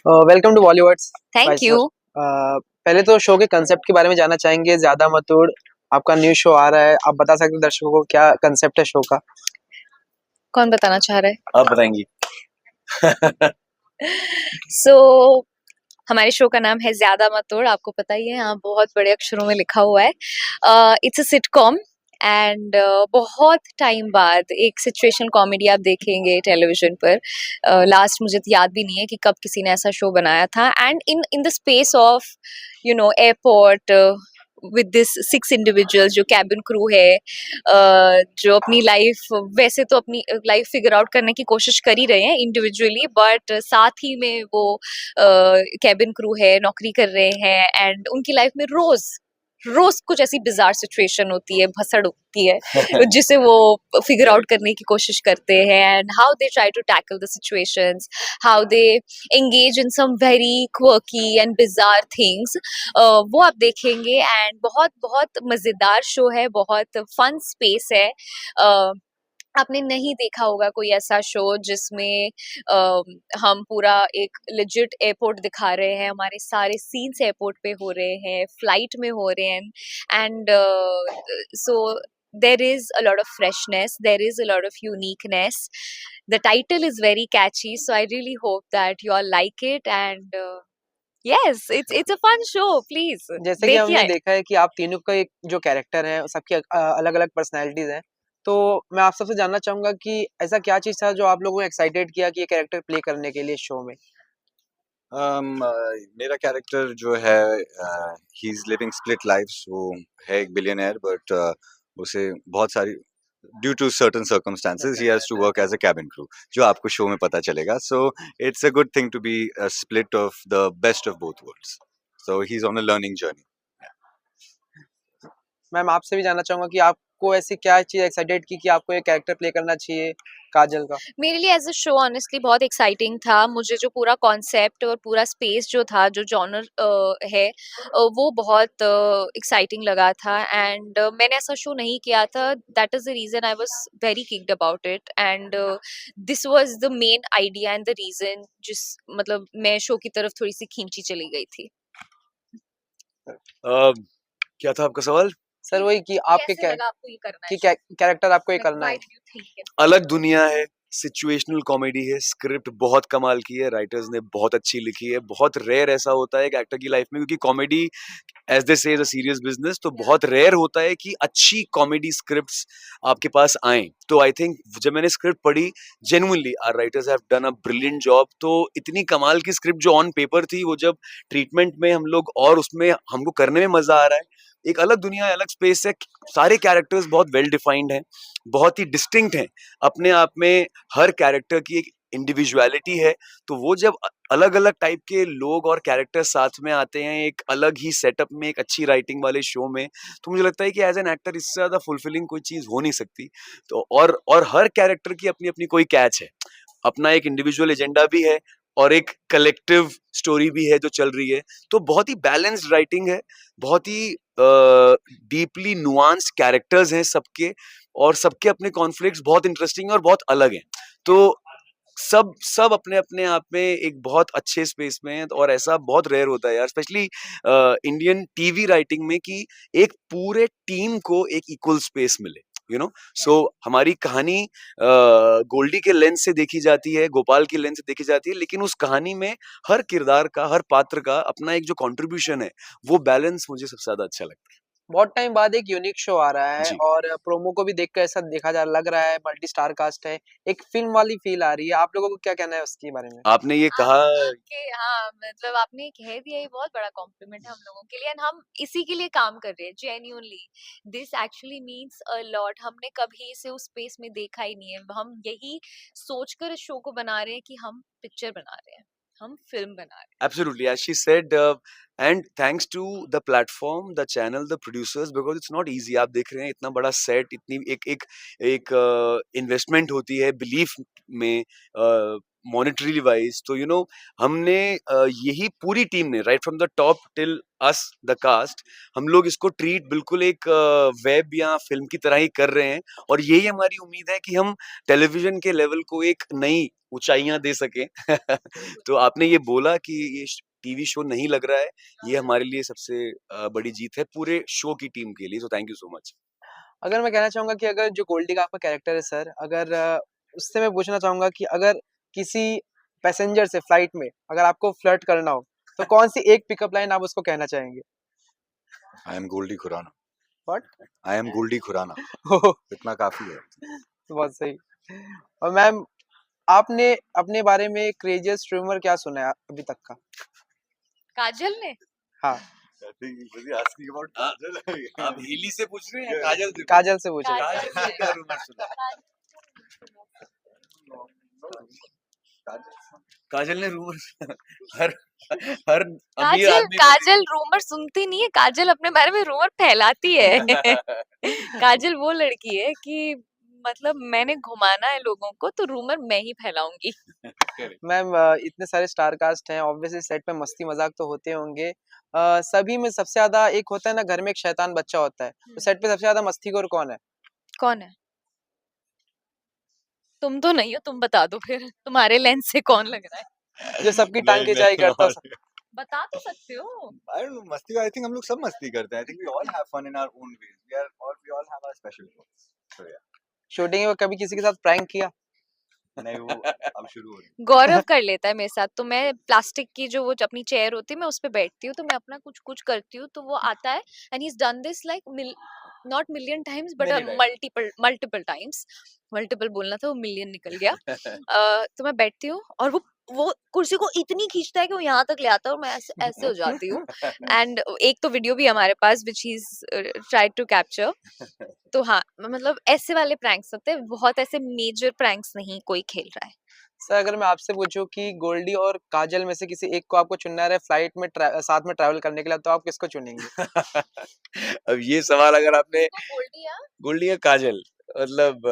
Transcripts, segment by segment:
Welcome to Bollywood. Thank you. पहले तो show के कंसेप्ट के बारे में जानना चाहेंगे। ज्यादा मतोड़ आपका न्यू शो आ रहा है, आप बता सकते हैं दर्शकों को क्या कंसेप्ट है शो का? कौन बताना चाह रहा है? आप बताएंगी। सो हमारे शो का नाम है ज्यादा मत तोड़। आपको पता ही है, यहाँ बहुत बड़े अक्षरों में लिखा हुआ है। इट्स अ सिटकॉम एंड बहुत टाइम बाद एक सिचुएशन कॉमेडी आप देखेंगे टेलीविजन पर। लास्ट मुझे तो याद भी नहीं है कि कब किसी ने ऐसा शो बनाया था। And in in the space of airport with this 6 individuals जो कैबिन क्रू है, जो अपनी लाइफ, वैसे तो अपनी लाइफ फिगर आउट करने की कोशिश कर ही रहे हैं इंडिविजुअली, बट साथ ही में वो कैबिन क्रू है, नौकरी कर रहे हैं एंड उनकी लाइफ में रोज रोज कुछ ऐसी बिजार सिचुएशन होती है, भसड़ होती है जिसे वो फिगर आउट करने की कोशिश करते हैं and how they try to tackle the situations, how they engage in some very quirky and bizarre things. वो आप देखेंगे एंड बहुत बहुत मजेदार शो है, बहुत फन स्पेस है। आपने नहीं देखा होगा कोई ऐसा शो जिसमें हम पूरा एक लेजिट एयरपोर्ट दिखा रहे हैं, हमारे सारे सीन्स एयरपोर्ट पे हो रहे हैं, फ्लाइट में हो रहे हैं and so there is a lot of freshness, there is a lot of uniqueness. The title is very catchy, so I really hope that you all like it and yes, it's a fun show. Please जैसे कि हमने देखिए। देखा है कि आप तीनों का एक जो कैरेक्टर है सबकी अलग अलग पर्सनैलिटीज हैं, तो मैं आप सबसे जानना चाहूंगा कि ऐसा क्या चीज था जो आप लोगों को एक्साइटेड किया कि ये कैरेक्टर प्ले करने के लिए शो में? मेरा कैरेक्टर जो है, he is living split lifes. वो है एक बिलियनर, बट उसे बहुत सारी due to certain circumstances he has to work as a cabin crew, जो आपको शो में पता चलेगा। So it's a good thing to be a split of the best of both worlds. So he is on a learning journey. Ma'am आपसे भी जानना चाहूंगा कि आपको ऐसी क्या चीज एक्साइटेड की कि आपको ये कैरेक्टर प्ले करना चाहिए काजल का? मेरे लिए एज अ शो ऑनेस्टली बहुत एक्साइटिंग था। मुझे जो पूरा कॉन्सेप्ट और पूरा स्पेस जो था, जो जॉनर है, वो बहुत एक्साइटिंग लगा था एंड मैंने ऐसा शो नहीं किया था। That is the reason I was very kicked about it and this was the main idea and the reason जिस मतलब मैं शो की तरफ थोड़ी सी खींची चली गई थी। क्या था आपका सवाल? सर वही कि आपके कैसे लगा आपको ये करना है? कैरेक्टर आपको ये करना Why है? did you think it? अलग दुनिया है, सिचुएशनल कॉमेडी है, स्क्रिप्ट बहुत कमाल की है, राइटर्स ने बहुत अच्छी लिखी है। बहुत रेयर ऐसा होता है एक एक्टर की लाइफ में, क्योंकि कॉमेडी एज दे से इज अ सीरियस बिजनेस, तो बहुत रेयर होता है कि अच्छी कॉमेडी स्क्रिप्ट्स आपके पास आए। तो आई थिंक जब मैंने स्क्रिप्ट पढ़ी, genuinely our writers have done a brilliant job. तो इतनी कमाल की स्क्रिप्ट जो ऑन पेपर थी, वो जब ट्रीटमेंट में हम लोग और उसमें हमको करने में मजा आ रहा है। एक अलग दुनिया है, अलग स्पेस है। सारे कैरेक्टर्स बहुत वेल डिफाइंड हैं, बहुत ही डिस्टिंक्ट हैं अपने आप में। हर कैरेक्टर की एक इंडिविजुअलिटी है। तो वो जब अलग अलग टाइप के लोग और कैरेक्टर साथ में आते हैं एक अलग ही सेटअप में, एक अच्छी राइटिंग वाले शो में, तो मुझे लगता है कि एज एन एक्टर इससे ज्यादा फुलफिलिंग कोई चीज हो नहीं सकती। तो और हर कैरेक्टर की अपनी अपनी कोई कैच है, अपना एक इंडिविजुअल एजेंडा भी है और एक कलेक्टिव स्टोरी भी है जो चल रही है। तो बहुत ही बैलेंस्ड राइटिंग है, बहुत ही डीपली नुआंस्ड कैरेक्टर्स हैं सबके, और सबके अपने कॉन्फ्लिक्ट्स बहुत इंटरेस्टिंग और बहुत अलग हैं। तो सब सब अपने अपने आप में एक बहुत अच्छे स्पेस में है, और ऐसा बहुत रेयर होता है यार, स्पेशली इंडियन टीवी राइटिंग में, कि एक पूरे टीम को एक इक्वल स्पेस मिले, यू नो। सो हमारी कहानी गोल्डी के लेंस से देखी जाती है, गोपाल की लेंस से देखी जाती है, लेकिन उस कहानी में हर किरदार का, हर पात्र का अपना एक जो कंट्रीब्यूशन है, वो बैलेंस मुझे सबसे ज्यादा अच्छा लगता है। बहुत टाइम बाद एक यूनिक शो आ रहा है जी। और प्रोमो को भी देखकर ऐसा देखा जा लग रहा है मल्टी स्टार कास्ट है, एक फिल्म वाली फील आ रही है। आप लोगों को क्या कहना है उसके बारे में? आपने ये कहा आपके हाँ, मतलब आपने कह दिया, ये बहुत बड़ा कॉम्प्लीमेंट है हम लोगों के लिए एंड हम इसी के लिए काम कर रहे हैं genuinely. This actually means a lot. हमने कभी इसे उस स्पेस में देखा ही नहीं है। हम यही सोचकर इस शो को बना रहे हैं कि हम पिक्चर बना रहे हैं, हम फिल्म बना रहे हैं। absolutely, as she said, and thanks to the platform, the channel, the producers, because it's not easy। आप देख रहे हैं इतना बड़ा सेट, इतनी एक एक एक इन्वेस्टमेंट होती है बिलीफ में। मॉनेटरी वाइज, तो हमने यही पूरी टीम ने, right from the top till us the cast, हम लोग इसको ट्रीट बिल्कुल एक वेब या फिल्म की तरह ही कर रहे हैं। और यही हमारी उम्मीद है कि हम टेलीविजन के लेवल को एक नई ऊंचाइयां दे सके। तो आपने ये बोला कि ये टीवी शो नहीं लग रहा है, ये हमारे लिए सबसे बड़ी जीत है पूरे शो की टीम के लिए, तो थैंक यू सो मच। अगर मैं कहना चाहूंगा कि अगर जो गोल्डी का आपका कैरेक्टर है सर, अगर उससे मैं पूछना चाहूंगा कि अगर किसी पैसेंजर से फ्लाइट में अगर आपको फ्लर्ट करना हो, तो कौन सी एक पिकअप लाइन आप उसको कहना चाहेंगे? I am Goldie Khurana. What? I am Goldie Khurana, इतना काफी है। बहुत सही। और मैम, आपने अपने बारे में क्रेजियस्ट रूमर क्या सुना है अभी तक का? काजल ने? हाँ, I think he was asking about Kajal. आप हेली से पूछ रहे हैं या काजल से? काजल से पूछ रहे हैं। काजल काजल से। से क्या रूमर सुना? काजल ने रूमर हर हर अमीर काजल आदमी काजल रूमर सुनती नहीं है, काजल अपने बारे में रूमर फैलाती है। काजल वो लड़की है कि मतलब मैंने घुमाना है लोगों को तो रूमर मैं ही फैलाऊंगी। मैम, इतने सारे स्टार कास्ट हैं, ऑब्वियसली सेट पे मस्ती मजाक तो होते होंगे। सभी में सबसे ज्यादा एक होता है ना, घर में एक शैतान बच्चा होता है, तो सेट पे सबसे ज्यादा मस्तीखोर कौन है? कौन है? तुम तो नहीं हो, तुम बता दो फिर, तुम्हारे लेंस से कौन लग रहा है? जो सबकी टांग खिंचाई करता हो? बता तो सकते हो। I don't know, मस्ती, I think हम लोग सब मस्ती करते हैं। I think we all have fun in our own ways. We all have our special things. So yeah. Shooting में कभी किसी के साथ प्रैंक किया? नहीं, वो अब शुरू हो रही है। गौरव कर लेता है मेरे साथ, तो मैं प्लास्टिक की जो वो अपनी चेयर होती है मैं उस पे बैठती हूँ, तो मैं अपना कुछ कुछ करती हूँ, तो वो आता है and he is done this like not million times but Many times. Multiple times. Multiple बोलना था, वो मिलियन निकल गया। तो मैं बैठती हूँ और वो कुर्सी को इतनी खींचता है कि वो यहाँ तक ले आता है और मैं ऐसे ऐसे हो जाती हूँ। एंड एक तो वीडियो भी है हमारे पास विच ही ट्राइड टू कैप्चर। तो हाँ, मतलब ऐसे वाले प्रैंक्स होते हैं, बहुत ऐसे मेजर प्रैंक्स नहीं कोई खेल रहा है। सर, अगर मैं आपसे पूछूं कि गोल्डी और काजल में से किसी एक को आपको चुनना है फ्लाइट में साथ में ट्रैवल करने के लिए, तो आप किसको चुनेंगे? अब ये सवाल अगर आपने गोल्डी गोल्डी या काजल, मतलब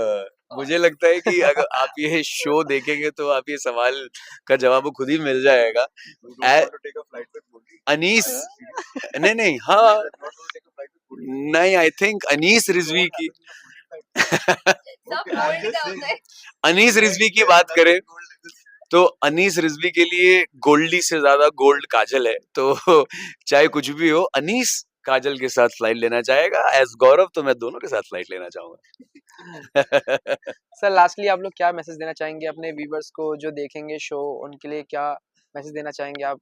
मुझे लगता है कि अगर आप ये शो देखेंगे तो आप ये सवाल का जवाब खुद ही मिल जाएगा। You don't want to take a flight with Goldie? Anees, नहीं हाँ, नहीं, आई थिंक अनीस रिजवी की Okay, I'm just saying. Anees Rizvi की बात करें तो अनीस रिजवी के लिए गोल्डी से ज्यादा गोल्ड काजल है, तो चाहे कुछ भी हो, अनीस काजल के साथ फ्लाइट लेना चाहेगा। एज गौरव तो मैं दोनों के साथ फ्लाइट लेना चाहूंगा। सर, लास्टली आप लोग क्या मैसेज देना चाहेंगे अपने व्यूवर्स को जो देखेंगे शो, उनके लिए क्या मैसेज देना चाहेंगे आप?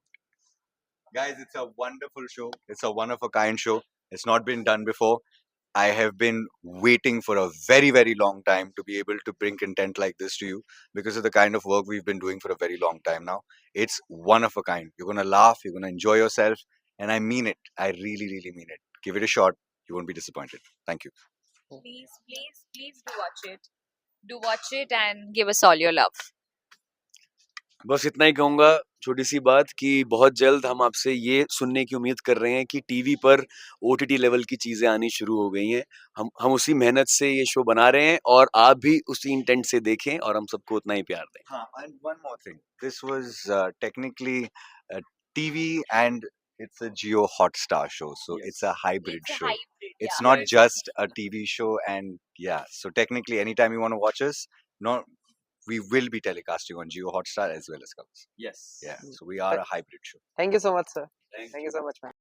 Guys, it's a wonderful show. It's a one of a kind show. It's not been done before. I have been waiting for a very, very long time to be able to bring content like this to you because of the kind of work we've been doing for a very long time now. It's one of a kind. You're going to laugh, you're going to enjoy yourself, and I mean it. I really, really mean it. Give it a shot. You won't be disappointed. Thank you. Please do watch it. Do watch it and give us all your love. बस इतना ही कहूंगा, छोटी सी बात, कि बहुत जल्द हम आपसे ये सुनने की उम्मीद कर रहे हैं कि टीवी पर ओटीटी लेवल की चीजें आनी शुरू हो गई हैं। हम उसी मेहनत से ये शो बना रहे हैं और आप भी उसी इंटेंट से देखें और हम सबको उतना ही प्यार दें। हाँ, and one more thing. This was technically a TV and it's a Geo Hotstar show, so Yes. it's a hybrid It's a show. hybrid, It's yeah. not just a TV show, and yeah, so technically anytime you want to watch us, no, we will be telecasting on Geo Hotstar as well as Colors. Yes. Yeah, so we are a hybrid show. Thank you so much sir, thank you so much ma'am.